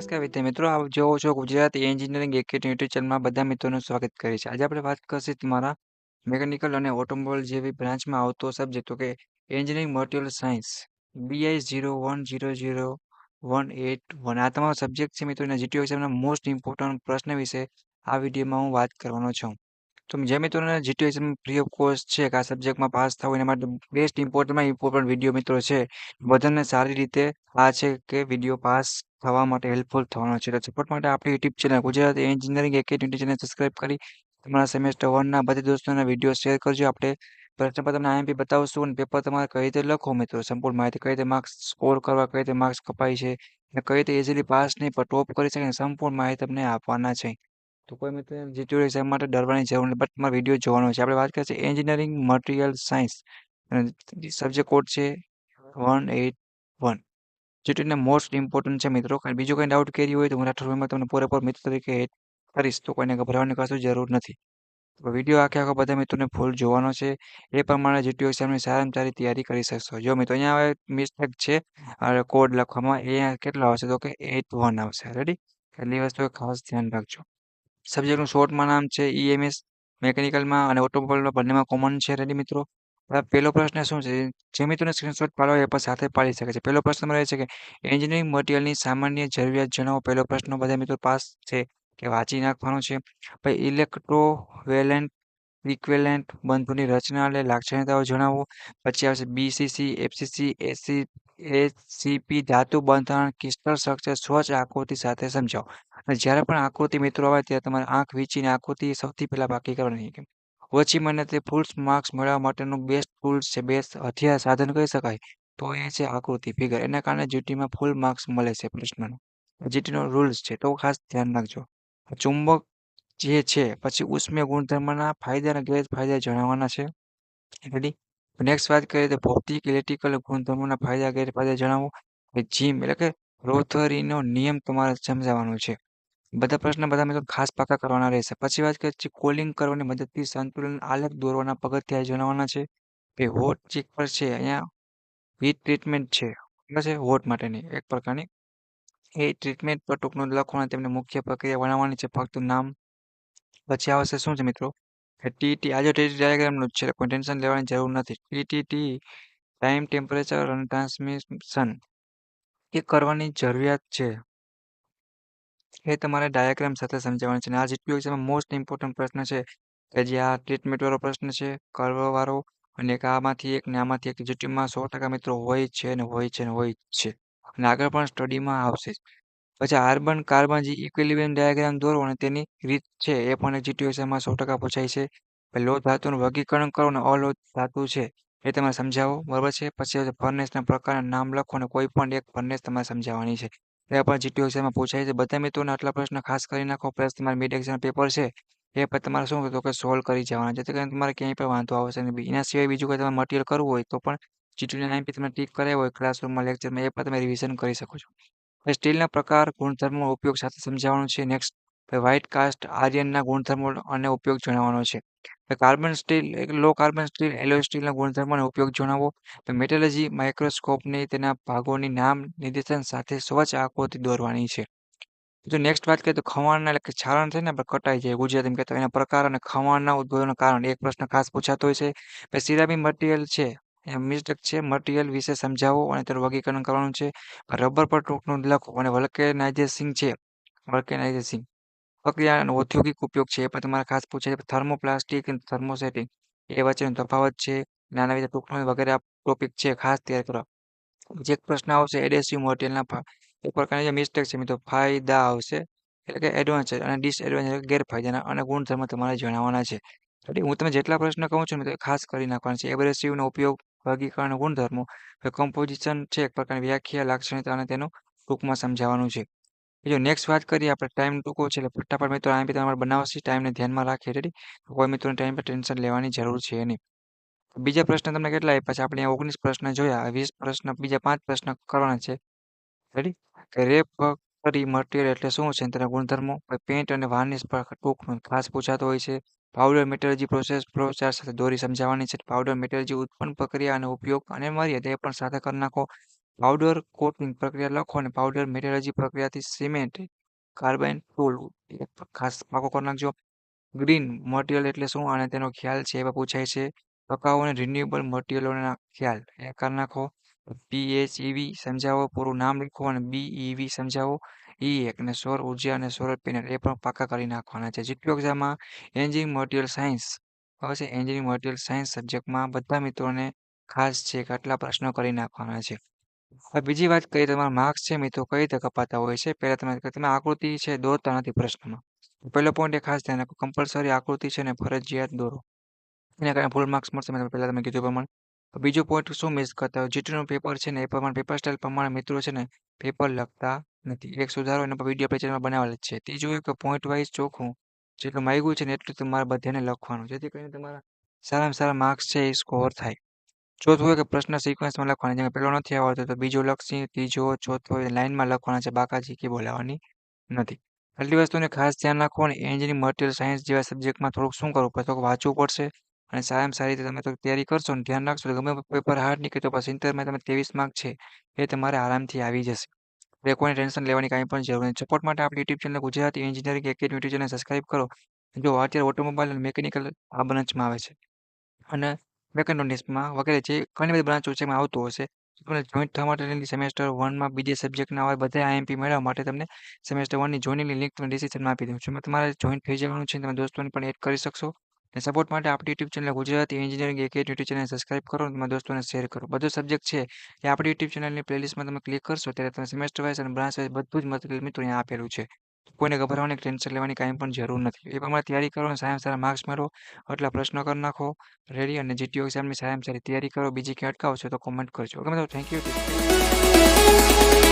નમસ્કાર વિદ્યાર્થી મિત્રો, આપ જોવો છો ગુજરાત એન્જિનિયરિંગ એકેડમી યુટ્યુબ ચેનલમાં બધા મિત્રોનું સ્વાગત કરે છે. આજે આપણે વાત કરશે તમારા મેકેનિકલ અને ઓટોમોબાઈલ જેવી બ્રાન્ચમાં આવતો સબ્જેક્ટ તો કે એન્જિનિયરિંગ મટીરિયલ સાયન્સ BI 01000181. આ તમારો સબ્જેક્ટ છે મિત્રો. એના જીટીયુ એક્ઝામના મોસ્ટ ઇમ્પોર્ટન્ટ પ્રશ્ન વિશે આ વિડીયોમાં હું વાત કરવાનો છું. તો જે મિત્રોને GTU exam free of cost છે કે આ સબ્જેક્ટમાં પાસ થવું એના માટે બેસ્ટ ઇમ્પોર્ટન્ટ વિડીયો મિત્રો છે. બધાને સારી રીતે આ છે કે વિડીયો પાસ થવા માટે હેલ્પફુલ થવાનો છે. તો સપોર્ટ માટે આપણી YouTube channel Gujarat engineering academy channel subscribe કરી તમારા સેમેસ્ટર 1ના બધા દોસ્તોના વિડીયો શેર કરજો. આપણે પ્રશ્ન પત્રના આઈએમપી બતાવશું અને પેપર તમારે કઈ રીતે લખો મિત્રો, સંપૂર્ણ માહિતી કઈ રીતે માર્ક્સ સ્કોર કરવા, કઈ રીતે માર્ક્સ કપાય છે અને કઈ રીતે ઇઝીલી પાસ નહીં પણ ટોપ કરી શકે સંપૂર્ણ માહિતી તમને આપવાના છે. તો કોઈ મિત્રો જીટીયુ એક્ઝામ માટે ડરવાની જરૂર નથી, બટ તમારે વિડીયો જોવાનો છે. આપણે વાત કરીએ છીએ એન્જિનિયરિંગ મટીરિયલ સાયન્સ અને સબ્જેક્ટ કોડ છે 181. જીટીયુને મોસ્ટ ઇમ્પોર્ટન્ટ છે મિત્રો. કારણ બીજો કંઈ ડાઉટ કેરી હોય તો હું રાઠોડમાં તમને પૂરેપૂરો મિત્ર તરીકે એડ કરીશ, તો કોઈને ગભરાવાની કશું જરૂર નથી. તો વિડીયો આખો બધા મિત્રોને ફૂલ જોવાનો છે. એ પ્રમાણે જીટીયુ એક્ઝામની સારામાં સારી તૈયારી કરી શકશો. જો મિત્રો અહીંયા હવે મિસ્ટેક છે કોડ લખવામાં, અહીંયા કેટલો આવશે તો કે 81 આવશે. રેડી? એટલી વસ્તુ ખાસ ધ્યાન રાખજો. સબ્જેક્ટનું શોર્ટમાં નામ છે EMS. મેકેનિકલમાં અને ઓટોમોબાઈલમાં બંનેમાં કોમન છે. રેડી મિત્રો? હવે પહેલો પ્રશ્ન શું છે? જે મિત્રોને સ્ક્રીનશોટ પાડવો એ પણ સાથે પાડી શકે છે. પહેલો પ્રશ્ન રહે છે કે એન્જિનિયરિંગ મટીરિયલની સામાન્ય જરૂરિયાત જણાવો. પહેલો પ્રશ્ન બધા મિત્રો પાસ છે કે વાંચી નાખવાનો છે. પછી ઇલેક્ટ્રોવેલેન્ટ ઇક્વિવેલેન્ટ બંધોની રચના અને લાક્ષણિકતાઓ જણાવો. પછી આવશે BCC, FCC, ACP ધાતુ બંધારણ, ક્રિસ્ટલ સ્ટ્રક્ચર સ્વચ્છ આકૃતિ સાથે સમજાવો. અને જ્યારે પણ આકૃતિ મિત્રો આવે ત્યારે તમારે આંખ વીંચીને આકૃતિ સૌથી પહેલા બાકી કરવાની છે. ઓછી મહેનતે ફૂલ માર્ક્સ મેળવવા માટેનું બેસ્ટ ટૂલ્સ છે, બેસ્ટ હથિયાર સાધન કહી શકાય તો એ છે આકૃતિ ફિગર. એના કારણે જીટીમાં ફૂલ માર્ક્સ મળે છે પ્રશ્નનો. જીટીનો રૂલ્સ છે તો ખાસ ધ્યાન રાખજો. ચુંબક જે છે પછી ઉષ્મીય ગુણધર્મના ફાયદા અને ગેરફાયદા જણાવવાના છે. રેડી? નેક્સ્ટ વાત કરીએ તો ભૌતિક ઇલેક્ટ્રિકલ ગુણધર્મોના ફાયદા ગેરફાયદા જણાવો. જીમ એટલે કે રોથરીનો નિયમ તમારે સમજાવવાનો છે. બધા પ્રશ્ન બધા મિત્રો ખાસ પાકા કરવાના રહેશે. પછી વાત કરીએ કોલિંગ કરવાની મદદથી સંતુલન આલેખ દોરવાના પગથિયા જણાવવાના છે. એ હોટ ચીક પર છે અહીંયા હીટ ટ્રીટમેન્ટ છે. બરાબર છે? હોટ માટેની એક પ્રકારની એ ટ્રીટમેન્ટ પર ટૂંકનું લખવાનું, તેમને મુખ્ય પ્રક્રિયા બનાવવાની છે, ફક્ત નામ. પછી આવશે શું છે મિત્રો કે ટીટી. આજે ટીટી ડાયાગ્રામનું જ છે, કોઈ ટેન્શન લેવાની જરૂર નથી. ટીટીટી ટાઈમ, ટેમ્પરેચર અને ટ્રાન્સમિશન એ કરવાની જરૂરિયાત છે. એ તમારે ડાયાગ્રામ સાથે સમજાવવાનું છે. અને આ જીટીયુ એક્ઝામમાં મોસ્ટ ઇમ્પોર્ટન્ટ પ્રશ્ન છે કે જે આ ટ્રીટમેન્ટવાળો પ્રશ્ન છે, કર્વવાળો અને એક આમાંથી એક ને આમાંથી એક. જીટીયુમાં 100% મિત્રો હોય છે ને હોય છે ને હોય જ છે અને આગળ પણ સ્ટડીમાં આવશે જ. પછી કાર્બન જે ઇક્વિલિબ્રિયમ ડાયાગ્રામ દોરો અને તેની રીત છે એ પણ જીટીયુ એક્ઝામમાં 100% પૂછાય છે. પછી લોહ ધાતુનું વર્ગીકરણ કરો અને અલોહ ધાતુ છે એ તમે સમજાવો. બરાબર છે? પછી ફર્નેસના પ્રકારના નામ લખો અને કોઈ પણ એક ફર્નેસ તમારે સમજાવવાની છે. એ પણ જીટીયુ એક્ઝામમાં પૂછાય છે. બધા મિત્રોને આટલા પ્રશ્ન ખાસ કરી નાખો. પ્લસ તમારે મિડ એક્ઝામ પેપર છે એ પણ તમારે શું તો કે સોલ્વ કરી જવાના, જેથી કરીને તમારે ક્યાંય પણ વાંધો આવશે નહીં. એના સિવાય બીજું કંઈ તમારે મટીરિયલ કરવું હોય તો પણ જીટીયુના આઈએમપી તમે ટીક કરાવ્યો હોય ક્લાસરૂમમાં લેક્ચરમાં, એ પણ તમે રિવિઝન કરી શકો છો. સ્ટીલના પ્રકાર, ગુણધર્મો, ઉપયોગ સાથે સમજાવવાનું છે. નેક્સ્ટ વ્હાઇટ કાસ્ટ આયર્નના ગુણધર્મો અને ઉપયોગ જણાવવાનો છે. કાર્બન સ્ટીલ, લો કાર્બન સ્ટીલ, એલોય સ્ટીલના ગુણધર્મો અને ઉપયોગ જણાવો. મેટોલોજી, માઇક્રોસ્કોપની તેના ભાગોની નામ નિર્દેશન સાથે સ્વચ્છ આકૃતિ દોરવાની છે. જો નેક્સ્ટ વાત કરીએ તો ખવાણના એટલે કે છારણ છે ને આપણે કટાઈ જાય ગુજરાતીમાં કહેતા એના પ્રકાર અને ખવાણના ઉદ્ભવના કારણ એક પ્રશ્ન ખાસ પૂછાતો હોય છે. પછી સિરામિક મટીરિયલ છે એ મિસ્ટેક છે, મટીરિયલ વિશે સમજાવો અને તેનું વર્ગીકરણ કરવાનું છે. રબર પર ટૂંકનું લખો અને વલ્કેનાઇઝેશિંગ છે, વલ્કેનાઇઝેશિંગ પ્રક્રિયા અને ઔદ્યોગિક ઉપયોગ છે એ પણ તમારે ખાસ પૂછાય છે. થર્મોપ્લાસ્ટિક અને થર્મોસેટિંગ એ વચ્ચેનો તફાવત છે, નાના વિશે ટૂંકનું વગેરે ટોપિક છે ખાસ તૈયાર કરો. જે એક પ્રશ્ન આવશે એડહેસિવ મટીરિયલના એક પ્રકારની જે મિસ્ટેક છે મિત્રો, ફાયદા આવશે એટલે કે એડવાન્ટેજ અને ડિસએડવાન્ટેજ ગેરફાયદાના અને ગુણધર્મ તમારે જણાવવાના છે. હું તમે જેટલા પ્રશ્ન કહું છું મિત્રો ખાસ કરી નાખવાના છે. એબ્રેસિવનો ઉપયોગ, વર્ગીકરણ અને ગુણધર્મો, કમ્પોઝિશન છે એક પ્રકારની વ્યાખ્યા, લાક્ષણિકતા અને તેનું ટૂંકમાં સમજાવવાનું છે. જો નેક્સ્ટ વાત કરીએ આપણે ટાઈમ ટૂંકો છે એટલે ફટાફટ મિત્રો આઈએમપી તમારે બનાવશે. ટાઈમને ધ્યાનમાં રાખીએ. રેડી? કોઈ મિત્રોને ટાઈમ પર ટેન્શન લેવાની જરૂર છે નહીં. બીજા પ્રશ્ન તમને કેટલા આપ્યા છે? આપણે 19 પ્રશ્ન જોયા, 20 પ્રશ્ન, બીજા 5 પ્રશ્ન કરવાના છે. રેડી? રેપ કરી મટીરિયલ એટલે શું છે તેના ગુણધર્મો. પેન્ટ અને વાર્નિશ પર ટૂંકમાં ખાસ પૂછાતો હોય છે. પાવડર મેટર્જી પ્રોસેસ ફ્લોચાર્ટ સાથે દોરી સમજાવવાની છે. પાવડર મેટર્જી ઉત્પન્ન પ્રક્રિયા અને ઉપયોગ અને મર્યાદા એ પણ સાથે કરી નાખો. પાવડર કોટિંગ પ્રક્રિયા લખો અને પાવડર મેટેલોજી પ્રક્રિયાથી સિમેન્ટ કાર્બાઇન ટૂલ એક ખાસ પાકો કરી નાખજો. ગ્રીન મટીરિયલ એટલે શું અને તેનો ખ્યાલ છે એવા પૂછાય છે. ટકાઉ અને રિન્યુએબલ મટીરિયલોના ખ્યાલ એ કરી નાખો. PHEV સમજાવો, પૂરું નામ લખો અને BEV સમજાવો. એક અને સૌર ઉર્જા અને સોલર પેનલ એ પણ પાકા કરી નાખવાના છે. જીટીયુ એક્ઝામમાં એન્જિનિયરિંગ મટીરિયલ સાયન્સ હશે. એન્જિનિયરિંગ મટીરિયલ સાયન્સ સબ્જેક્ટમાં બધા મિત્રોને ખાસ છે કે આટલા પ્રશ્નો કરી નાખવાના છે. હવે બીજી વાત કરીએ તો તમારા માર્ક્સ છે મિત્રો કઈ રીતે કપાતા હોય છે. પહેલા તમે આકૃતિ છે દોરતા નથી પ્રશ્નમાં. પહેલો પોઈન્ટ એ ખાસ ધ્યાન રાખો, કમ્પલસરી આકૃતિ છે ને ફરજિયાત દોરો. એના કારણે ફૂલ માર્ક્સ મળશે. મેં પહેલા તમે કીધું એ પ્રમાણે. બીજો પોઈન્ટ શું મિસ કરતા હોય, જીટીનું પેપર છે ને એ પ્રમાણે પેપર સ્ટાઇલ પ્રમાણે મિત્રો છે ને પેપર લખતા નથી. એક સુધારો એના પર વિડીયો આપણે ચેનલમાં બનાવેલ જ છે. ત્રીજું એ કે પોઈન્ટ વાઇઝ ચોખ્ખું જેટલું માંગ્યું છે ને એટલું તમારે બધાને લખવાનું, જેથી કરીને તમારા સારામાં સારા માર્ક્સ છે એ સ્કોર થાય. ચોથું હોય કે પ્રશ્ન સિક્વન્સમાં લખવાના, જેમ પહેલો નથી આવડતો તો બીજો લખશી, ત્રીજો, ચોથો એ લાઇનમાં લખવાના છે, બાકાચીકી બોલાવવાની નથી. આટલી વસ્તુને ખાસ ધ્યાન રાખવાનું. એન્જિનિયરિંગ મટીરિયલ સાયન્સ જેવા સબ્જેક્ટમાં થોડુંક શું કરવું પડે, તો વાંચવું પડશે અને સારામાં સારી રીતે તમે તો તૈયારી કરશો ને ધ્યાન રાખશો તો ગમે પેપર હાર્ડ નીકળે તો પછી ઇન્ટરમાં તમે 23 માર્ક છે એ તમારે આરામથી આવી જશે. એટલે કોઈને ટેન્શન લેવાની કાંઈ પણ જરૂર નથી. સપોર્ટ માટે આપણી YouTube channel Gujarati engineering academy YouTube channel subscribe કરો. જો અત્યારે ઓટોમોબાઈલ અને મિકેનિકલ આ બ્રાન્ચમાં આવે છે અને મેકેટ્રોનિક્સમાં વગેરે જે ઘણી બધી બ્રાન્ચો છે એમાં આવતું હશે. તમને જોઈન્ટ થવા માટે સેમેસ્ટર 1માં બીજે સબ્જેક્ટના હોય બધા IMP મેળવવા માટે તમને સેમેસ્ટર 1ની જોઈનિંગની લિંક તમને ડિસ્ક્રિપ્શનમાં આપી દઉં છું. તમારે જોઈન્ટ થઈ જવાનું છે, તમે દોસ્તોને પણ એડ કરી શકશો. અને સપોર્ટ માટે આપણી YouTube channel Gujarati engineering academy YouTube channel subscribe કરો અને તમારા દોસ્તોને શેર કરો. બધો સબ્જેક્ટ છે એ આપણી યુટ્યુબ ચેનલની પ્લેલિસ્ટમાં તમે ક્લિક કરશો ત્યારે તમે સેમેસ્ટર વાઇઝ અને બ્રાન્ચ વાઇઝ બધું જ મટીરિયલ મિત્રો અહીંયા આપેલું છે. કોઈને ગભરાવાની ટેન્શન લેવાની કાંઈ પણ જરૂર નથી. એ પ્રમાણે તૈયારી કરો અને સારા માર્ક્સ મેળવો. આટલા પ્રશ્નો કરી નાખો રેડી અને જીટીયુ એક્ઝામની સારામાં સારી તૈયારી કરો. બીજી ક્યાંય અટકાવશો તો કોમેન્ટ કરજો. ઓકે મિત્રો, થેન્ક યુ.